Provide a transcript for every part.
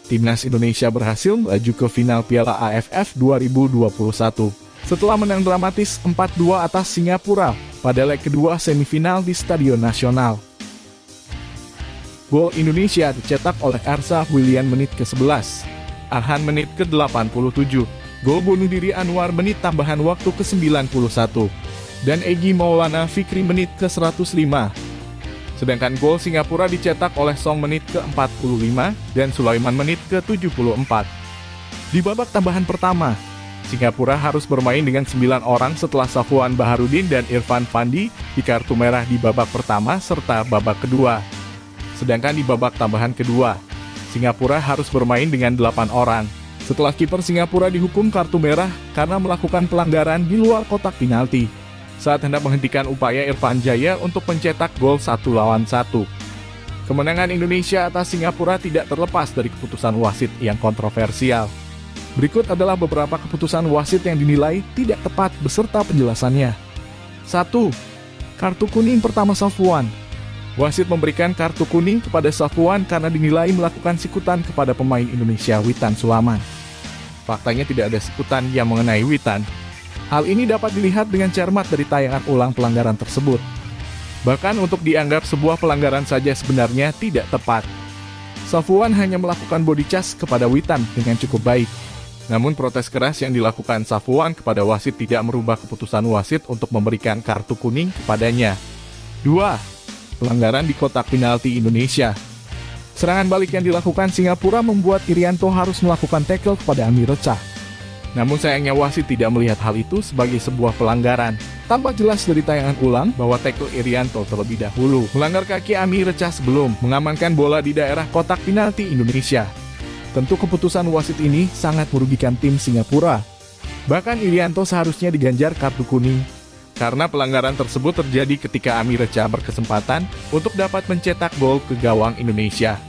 Timnas Indonesia berhasil melaju ke final Piala AFF 2021 setelah menang dramatis 4-2 atas Singapura pada leg kedua semifinal di Stadion Nasional. Gol Indonesia dicetak oleh Ersa Willian menit ke-11, Arhan menit ke-87, gol bunuh diri Anwar menit tambahan waktu ke-91, dan Egy Maulana Fikri menit ke-105. Sedangkan gol Singapura dicetak oleh Song menit ke-45 dan Sulaiman menit ke-74. Di babak tambahan pertama, Singapura harus bermain dengan 9 orang setelah Safwan Baharudin dan Irfan Fandi di kartu merah di babak pertama serta babak kedua. Sedangkan di babak tambahan kedua, Singapura harus bermain dengan 8 orang setelah kiper Singapura dihukum kartu merah karena melakukan pelanggaran di luar kotak penalti saat hendak menghentikan upaya Irfan Jaya untuk mencetak gol 1-1. Kemenangan Indonesia atas Singapura tidak terlepas dari keputusan wasit yang kontroversial. Berikut adalah beberapa keputusan wasit yang dinilai tidak tepat beserta penjelasannya. 1. Kartu kuning pertama Safwan. Wasit memberikan kartu kuning kepada Safwan karena dinilai melakukan sikutan kepada pemain Indonesia Witan Sulaiman. Faktanya tidak ada sikutan yang mengenai Witan. Hal ini dapat dilihat dengan cermat dari tayangan ulang pelanggaran tersebut. Bahkan untuk dianggap sebuah pelanggaran saja sebenarnya tidak tepat. Safwan hanya melakukan body charge kepada Witan dengan cukup baik. Namun protes keras yang dilakukan Safwan kepada wasit tidak merubah keputusan wasit untuk memberikan kartu kuning kepadanya. 2. Pelanggaran di kotak penalti Indonesia. Serangan balik yang dilakukan Singapura membuat Irianto harus melakukan tackle kepada Amir Recah. Namun sayangnya wasit tidak melihat hal itu sebagai sebuah pelanggaran. Tampak jelas dari tayangan ulang bahwa tackle Irianto terlebih dahulu melanggar kaki Amir Recah sebelum mengamankan bola di daerah kotak penalti Indonesia. Tentu keputusan wasit ini sangat merugikan tim Singapura. Bahkan Irianto seharusnya diganjar kartu kuning karena pelanggaran tersebut terjadi ketika Amir Recah berkesempatan untuk dapat mencetak gol ke gawang Indonesia.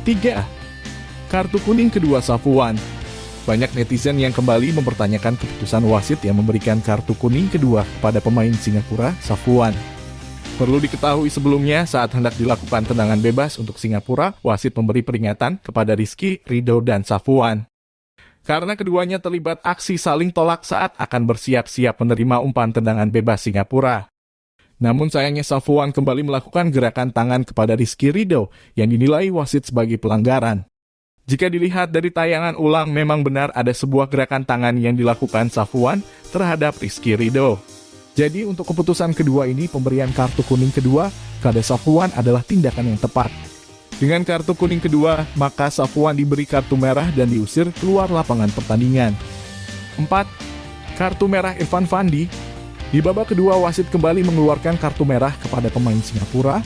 3. Kartu kuning kedua Safwan. Banyak netizen yang kembali mempertanyakan keputusan wasit yang memberikan kartu kuning kedua kepada pemain Singapura, Safwan. Perlu diketahui sebelumnya saat hendak dilakukan tendangan bebas untuk Singapura, wasit memberi peringatan kepada Rizky Ridho dan Safwan. Karena keduanya terlibat aksi saling tolak saat akan bersiap-siap menerima umpan tendangan bebas Singapura. Namun sayangnya Safwan kembali melakukan gerakan tangan kepada Rizky Ridho yang dinilai wasit sebagai pelanggaran. Jika dilihat dari tayangan ulang memang benar ada sebuah gerakan tangan yang dilakukan Safwan terhadap Rizky Ridho. Jadi untuk keputusan kedua ini pemberian kartu kuning kedua kepada Safwan adalah tindakan yang tepat. Dengan kartu kuning kedua maka Safwan diberi kartu merah dan diusir keluar lapangan pertandingan. 4. Kartu merah Irfan Fandi. Di babak kedua wasit kembali mengeluarkan kartu merah kepada pemain Singapura.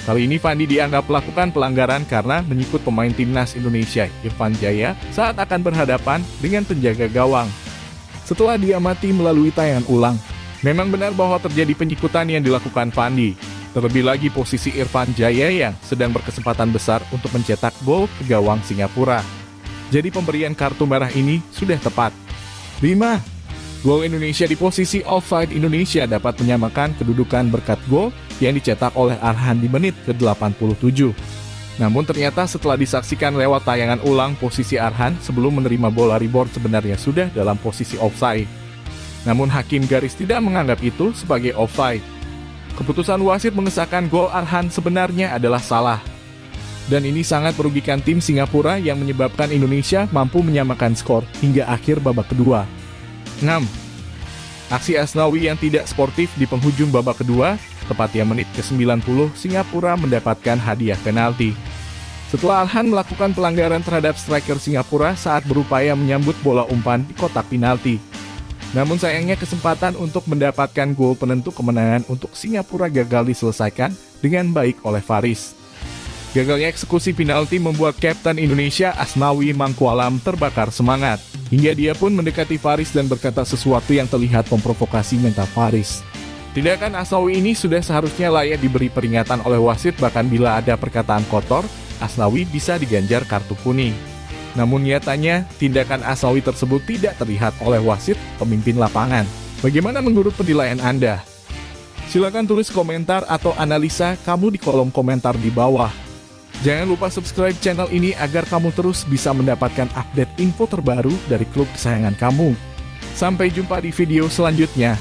Kali ini Fandi dianggap melakukan pelanggaran karena menyikut pemain timnas Indonesia, Irfan Jaya, saat akan berhadapan dengan penjaga gawang. Setelah diamati melalui tayangan ulang, memang benar bahwa terjadi penyikutan yang dilakukan Fandi. Terlebih lagi posisi Irfan Jaya yang sedang berkesempatan besar untuk mencetak gol ke gawang Singapura. Jadi pemberian kartu merah ini sudah tepat. 5. Gol Indonesia di posisi offside Indonesia dapat menyamakan kedudukan berkat gol yang dicetak oleh Arhan di menit ke-87. Namun ternyata setelah disaksikan lewat tayangan ulang posisi Arhan sebelum menerima bola rebound sebenarnya sudah dalam posisi offside. Namun hakim garis tidak menganggap itu sebagai offside. Keputusan wasit mengesahkan gol Arhan sebenarnya adalah salah. Dan ini sangat merugikan tim Singapura yang menyebabkan Indonesia mampu menyamakan skor hingga akhir babak kedua. 6. Aksi Asnawi yang tidak sportif di penghujung babak kedua, tepatnya menit ke-90, Singapura mendapatkan hadiah penalti. Setelah Arhan melakukan pelanggaran terhadap striker Singapura saat berupaya menyambut bola umpan di kotak penalti. Namun sayangnya kesempatan untuk mendapatkan gol penentu kemenangan untuk Singapura gagal diselesaikan dengan baik oleh Faris. Gagalnya eksekusi penalti membuat kapten Indonesia Asnawi Mangkualam terbakar semangat. Hingga dia pun mendekati Faris dan berkata sesuatu yang terlihat memprovokasi mental Faris. Tindakan Asnawi ini sudah seharusnya layak diberi peringatan oleh wasit, bahkan bila ada perkataan kotor, Asnawi bisa diganjar kartu kuning. Namun nyatanya, tindakan Asnawi tersebut tidak terlihat oleh wasit pemimpin lapangan. Bagaimana menurut penilaian Anda? Silakan tulis komentar atau analisa kamu di kolom komentar di bawah. Jangan lupa subscribe channel ini agar kamu terus bisa mendapatkan update info terbaru dari klub kesayangan kamu. Sampai jumpa di video selanjutnya.